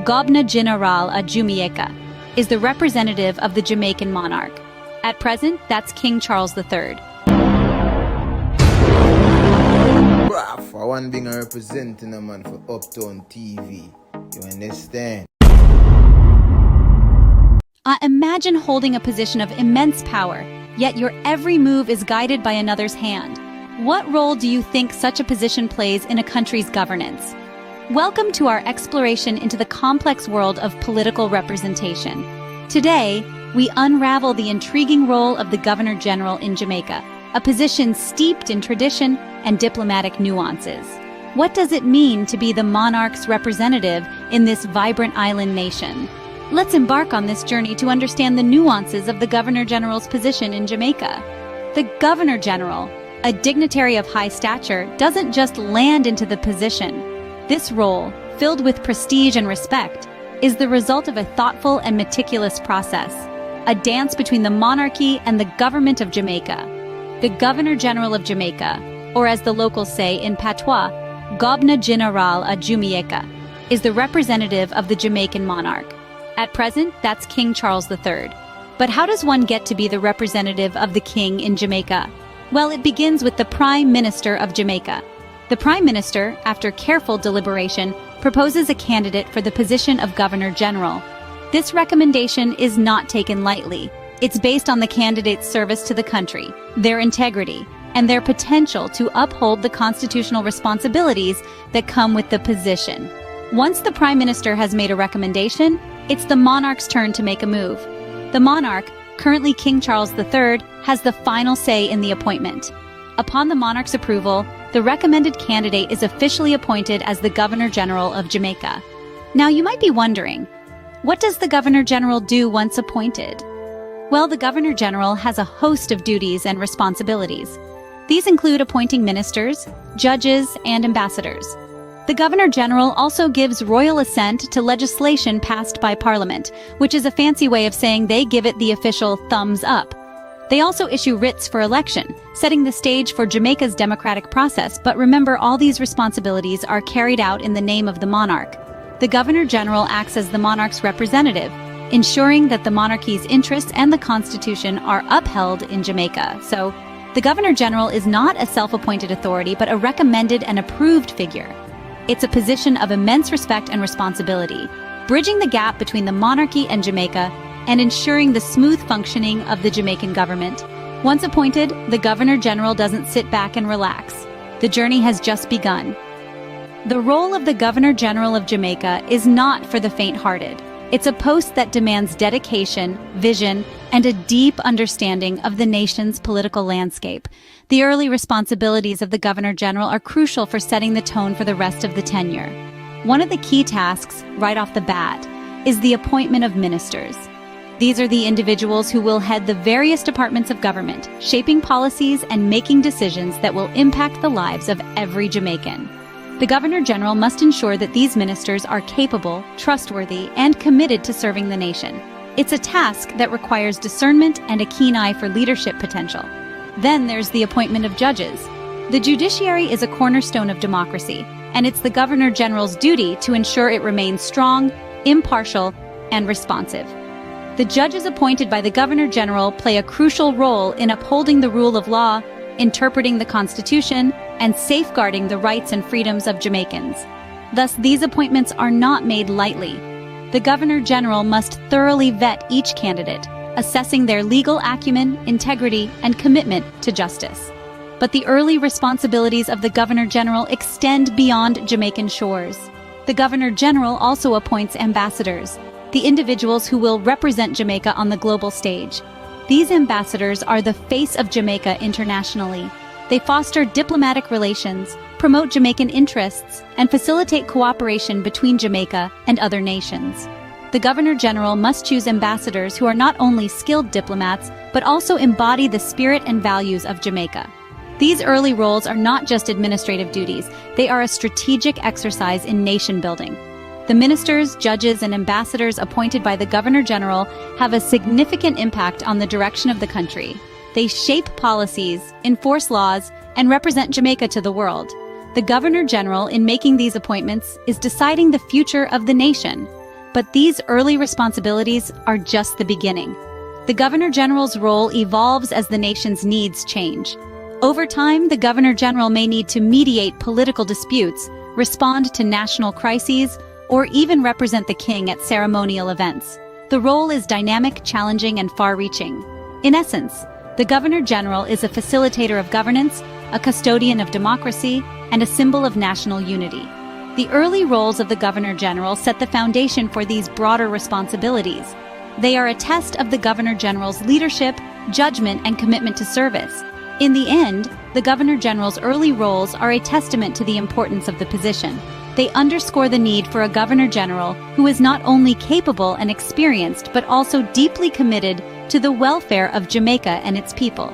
Governor General of Jamaica, is the representative of the Jamaican monarch. At present, that's King Charles III. For one being a representing a man for Uptown TV, you understand? Imagine holding a position of immense power, yet your every move is guided by another's hand. What role do you think such a position plays in a country's governance? Welcome to our exploration into the complex world of political representation. Today, we unravel the intriguing role of the Governor General in Jamaica, a position steeped in tradition and diplomatic nuances. What does it mean to be the monarch's representative in this vibrant island nation? Let's embark on this journey to understand the nuances of the Governor General's position in Jamaica. The Governor General, a dignitary of high stature, doesn't just land into the position. This role, filled with prestige and respect, is the result of a thoughtful and meticulous process, a dance between the monarchy and the government of Jamaica. The Governor General of Jamaica, or as the locals say in patois, Governor General of Jamaica, is the representative of the Jamaican monarch. At present, that's King Charles III. But how does one get to be the representative of the king in Jamaica? Well, it begins with the Prime Minister of Jamaica. The Prime Minister, after careful deliberation, proposes a candidate for the position of Governor General. This recommendation is not taken lightly. It's based on the candidate's service to the country, their integrity, and their potential to uphold the constitutional responsibilities that come with the position. Once the Prime Minister has made a recommendation, it's the monarch's turn to make a move. The monarch, currently King Charles III, has the final say in the appointment. Upon the monarch's approval, the recommended candidate is officially appointed as the Governor General of Jamaica. Now you might be wondering, what does the Governor General do once appointed? Well, the Governor General has a host of duties and responsibilities. These include appointing ministers, judges, and ambassadors. The Governor General also gives royal assent to legislation passed by Parliament, which is a fancy way of saying they give it the official thumbs up. They also issue writs for election, setting the stage for Jamaica's democratic process, but remember, all these responsibilities are carried out in the name of the monarch. The Governor General acts as the monarch's representative, ensuring that the monarchy's interests and the Constitution are upheld in Jamaica. So, the Governor General is not a self-appointed authority, but a recommended and approved figure. It's a position of immense respect and responsibility, bridging the gap between the monarchy and Jamaica and ensuring the smooth functioning of the Jamaican government. Once appointed, the Governor General doesn't sit back and relax. The journey has just begun. The role of the Governor General of Jamaica is not for the faint-hearted. It's a post that demands dedication, vision, and a deep understanding of the nation's political landscape. The early responsibilities of the Governor General are crucial for setting the tone for the rest of the tenure. One of the key tasks, right off the bat, is the appointment of ministers. These are the individuals who will head the various departments of government, shaping policies and making decisions that will impact the lives of every Jamaican. The Governor General must ensure that these ministers are capable, trustworthy, and committed to serving the nation. It's a task that requires discernment and a keen eye for leadership potential. Then there's the appointment of judges. The judiciary is a cornerstone of democracy, and it's the Governor General's duty to ensure it remains strong, impartial, and responsive. The judges appointed by the Governor General play a crucial role in upholding the rule of law, interpreting the Constitution, and safeguarding the rights and freedoms of Jamaicans. Thus, these appointments are not made lightly. The Governor General must thoroughly vet each candidate, assessing their legal acumen, integrity, and commitment to justice. But the early responsibilities of the Governor General extend beyond Jamaican shores. The Governor General also appoints ambassadors, the individuals who will represent Jamaica on the global stage. These ambassadors are the face of Jamaica internationally. They foster diplomatic relations, promote Jamaican interests, and facilitate cooperation between Jamaica and other nations. The Governor General must choose ambassadors who are not only skilled diplomats, but also embody the spirit and values of Jamaica. These early roles are not just administrative duties, they are a strategic exercise in nation building. The ministers, judges, and ambassadors appointed by the Governor General have a significant impact on the direction of the country. They shape policies, enforce laws, and represent Jamaica to the world. The Governor General, in making these appointments, is deciding the future of the nation. But these early responsibilities are just the beginning. The Governor General's role evolves as the nation's needs change. Over time, the Governor General may need to mediate political disputes, respond to national crises, or even represent the king at ceremonial events. The role is dynamic, challenging, and far-reaching. In essence, the Governor General is a facilitator of governance, a custodian of democracy, and a symbol of national unity. The early roles of the Governor General set the foundation for these broader responsibilities. They are a test of the Governor General's leadership, judgment, and commitment to service. In the end, the Governor General's early roles are a testament to the importance of the position. They underscore the need for a Governor General who is not only capable and experienced but also deeply committed to the welfare of Jamaica and its people.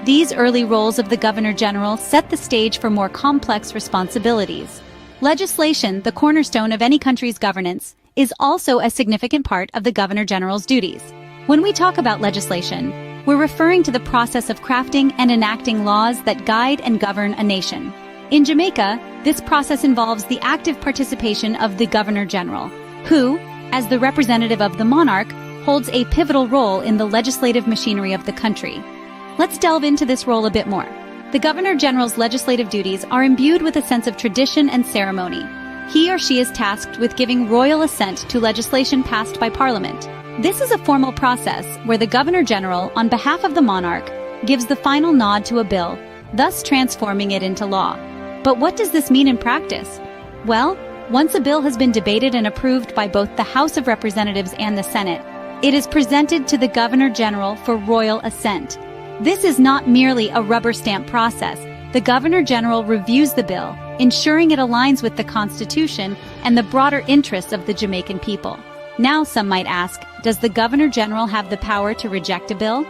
These early roles of the Governor General set the stage for more complex responsibilities. Legislation, the cornerstone of any country's governance, is also a significant part of the Governor General's duties. When we talk about legislation, we're referring to the process of crafting and enacting laws that guide and govern a nation. In Jamaica, this process involves the active participation of the Governor General, who, as the representative of the monarch, holds a pivotal role in the legislative machinery of the country. Let's delve into this role a bit more. The Governor General's legislative duties are imbued with a sense of tradition and ceremony. He or she is tasked with giving royal assent to legislation passed by Parliament. This is a formal process where the Governor General, on behalf of the monarch, gives the final nod to a bill, thus transforming it into law. But what does this mean in practice? Well, once a bill has been debated and approved by both the House of Representatives and the Senate, it is presented to the Governor General for royal assent. This is not merely a rubber stamp process. The Governor General reviews the bill, ensuring it aligns with the Constitution and the broader interests of the Jamaican people. Now, some might ask, does the Governor General have the power to reject a bill?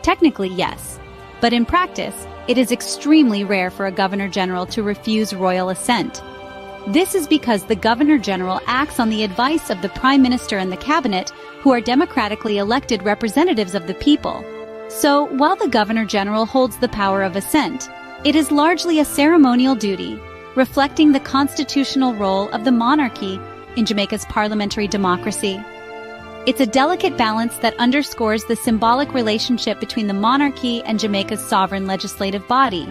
Technically, yes. But in practice, it is extremely rare for a Governor General to refuse royal assent. This is because the Governor General acts on the advice of the Prime Minister and the Cabinet, who are democratically elected representatives of the people. So, while the Governor General holds the power of assent, it is largely a ceremonial duty, reflecting the constitutional role of the monarchy in Jamaica's parliamentary democracy. It's a delicate balance that underscores the symbolic relationship between the monarchy and Jamaica's sovereign legislative body.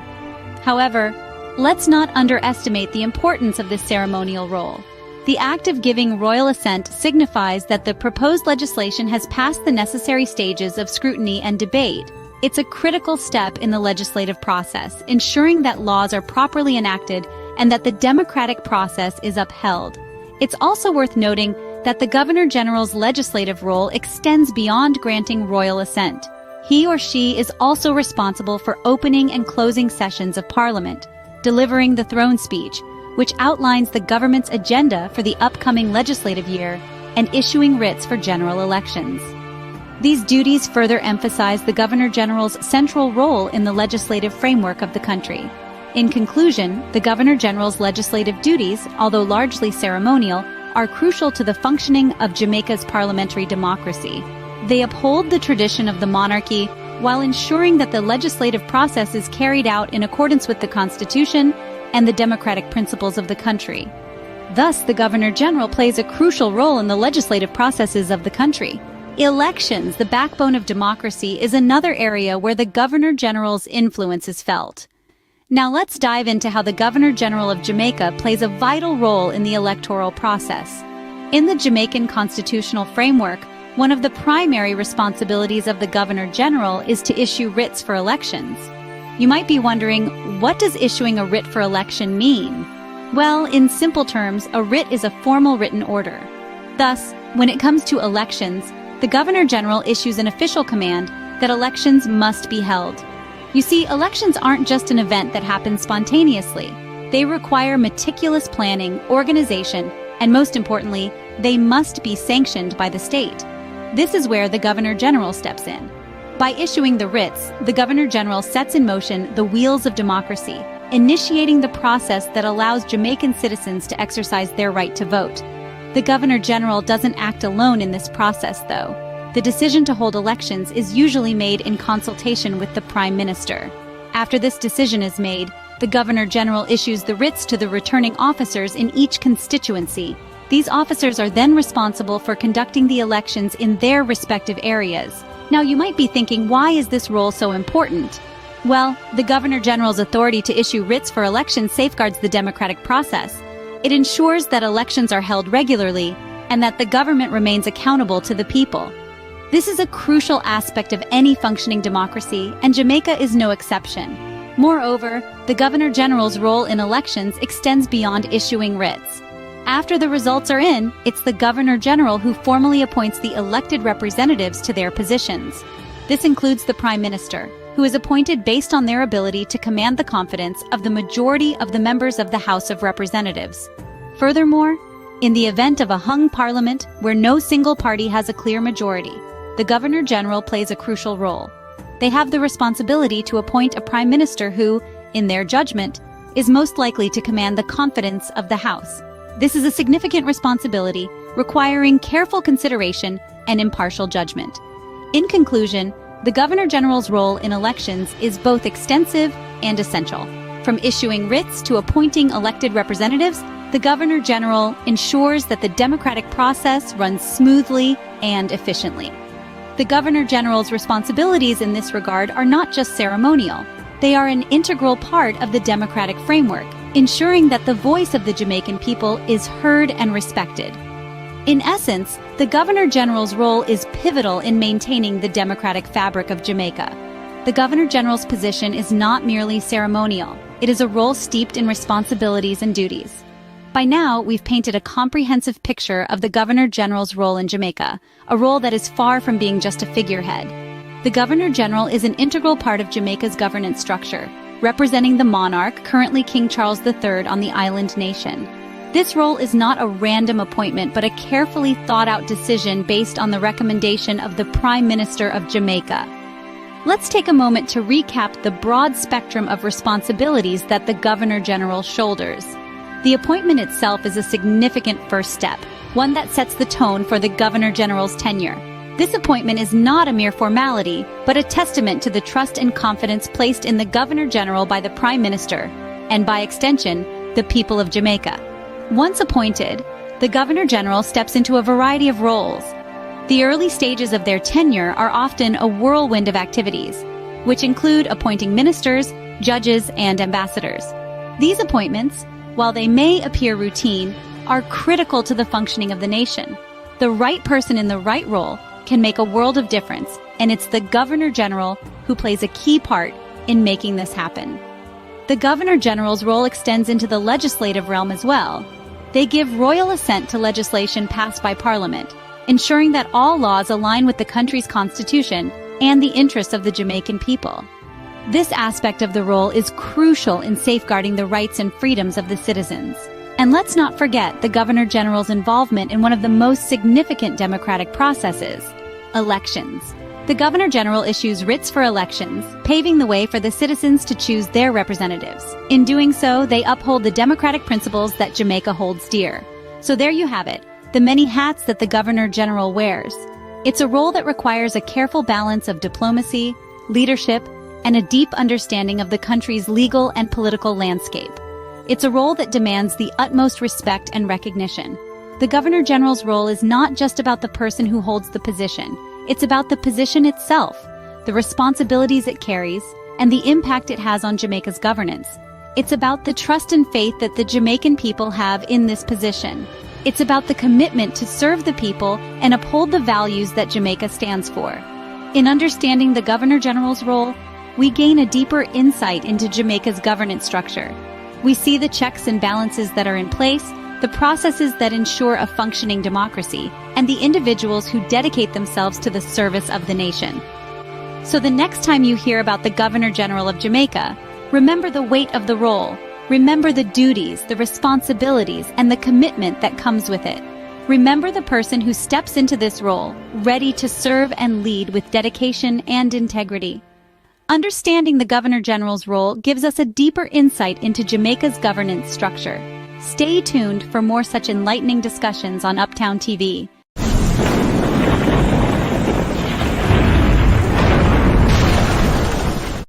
However, let's not underestimate the importance of this ceremonial role. The act of giving royal assent signifies that the proposed legislation has passed the necessary stages of scrutiny and debate. It's a critical step in the legislative process, ensuring that laws are properly enacted and that the democratic process is upheld. It's also worth noting that the Governor General's legislative role extends beyond granting royal assent. He or she is also responsible for opening and closing sessions of Parliament, delivering the throne speech, which outlines the government's agenda for the upcoming legislative year, and issuing writs for general elections. These duties further emphasize the Governor General's central role in the legislative framework of the country. In conclusion, the Governor General's legislative duties, although largely ceremonial, are crucial to the functioning of Jamaica's parliamentary democracy. They uphold the tradition of the monarchy while ensuring that the legislative process is carried out in accordance with the Constitution and the democratic principles of the country. Thus, the Governor General plays a crucial role in the legislative processes of the country. Elections, the backbone of democracy, is another area where the Governor General's influence is felt. Now let's dive into how the Governor General of Jamaica plays a vital role in the electoral process. In the Jamaican constitutional framework, one of the primary responsibilities of the Governor General is to issue writs for elections. You might be wondering, what does issuing a writ for election mean? Well, in simple terms, a writ is a formal written order. Thus, when it comes to elections, the Governor General issues an official command that elections must be held. You see, elections aren't just an event that happens spontaneously. They require meticulous planning, organization, and most importantly, they must be sanctioned by the state. This is where the Governor General steps in. By issuing the writs, the Governor General sets in motion the wheels of democracy, initiating the process that allows Jamaican citizens to exercise their right to vote. The Governor General doesn't act alone in this process, though. The decision to hold elections is usually made in consultation with the Prime Minister. After this decision is made, the Governor General issues the writs to the returning officers in each constituency, These officers are then responsible for conducting the elections in their respective areas. Now you might be thinking, why is this role so important? Well, the Governor General's authority to issue writs for elections safeguards the democratic process. It ensures that elections are held regularly and that the government remains accountable to the people. This is a crucial aspect of any functioning democracy, and Jamaica is no exception. Moreover, the Governor General's role in elections extends beyond issuing writs. After the results are in, it's the Governor General who formally appoints the elected representatives to their positions. This includes the Prime Minister, who is appointed based on their ability to command the confidence of the majority of the members of the House of Representatives. Furthermore, in the event of a hung parliament where no single party has a clear majority, the Governor General plays a crucial role. They have the responsibility to appoint a Prime Minister who, in their judgment, is most likely to command the confidence of the House. This is a significant responsibility, requiring careful consideration and impartial judgment. In conclusion, the Governor General's role in elections is both extensive and essential. From issuing writs to appointing elected representatives, the Governor General ensures that the democratic process runs smoothly and efficiently. The Governor General's responsibilities in this regard are not just ceremonial. They are an integral part of the democratic framework, ensuring that the voice of the Jamaican people is heard and respected. In essence, the Governor General's role is pivotal in maintaining the democratic fabric of Jamaica. The Governor General's position is not merely ceremonial. It is a role steeped in responsibilities and duties. By now, we've painted a comprehensive picture of the Governor General's role in Jamaica, a role that is far from being just a figurehead. The Governor General is an integral part of Jamaica's governance structure, representing the monarch, currently King Charles III, on the island nation. This role is not a random appointment, but a carefully thought-out decision based on the recommendation of the Prime Minister of Jamaica. Let's take a moment to recap the broad spectrum of responsibilities that the Governor General shoulders. The appointment itself is a significant first step, one that sets the tone for the Governor General's tenure. This appointment is not a mere formality, but a testament to the trust and confidence placed in the Governor General by the Prime Minister, and by extension, the people of Jamaica. Once appointed, the Governor General steps into a variety of roles. The early stages of their tenure are often a whirlwind of activities, which include appointing ministers, judges, and ambassadors. These appointments, while they may appear routine, are critical to the functioning of the nation. The right person in the right role can make a world of difference, and it's the Governor General who plays a key part in making this happen. The Governor General's role extends into the legislative realm as well. They give royal assent to legislation passed by Parliament, ensuring that all laws align with the country's constitution and the interests of the Jamaican people. This aspect of the role is crucial in safeguarding the rights and freedoms of the citizens. And let's not forget the Governor General's involvement in one of the most significant democratic processes, elections. The Governor General issues writs for elections, paving the way for the citizens to choose their representatives. In doing so, they uphold the democratic principles that Jamaica holds dear. So there you have it, the many hats that the Governor General wears. It's a role that requires a careful balance of diplomacy, leadership, and a deep understanding of the country's legal and political landscape. It's a role that demands the utmost respect and recognition. The Governor General's role is not just about the person who holds the position. It's about the position itself, the responsibilities it carries, and the impact it has on Jamaica's governance. It's about the trust and faith that the Jamaican people have in this position. It's about the commitment to serve the people and uphold the values that Jamaica stands for. In understanding the Governor General's role, we gain a deeper insight into Jamaica's governance structure. We see the checks and balances that are in place, the processes that ensure a functioning democracy, and the individuals who dedicate themselves to the service of the nation. So the next time you hear about the Governor General of Jamaica, remember the weight of the role, remember the duties, the responsibilities, and the commitment that comes with it. Remember the person who steps into this role, ready to serve and lead with dedication and integrity. Understanding the Governor General's role gives us a deeper insight into Jamaica's governance structure. Stay tuned for more such enlightening discussions on Uptown TV.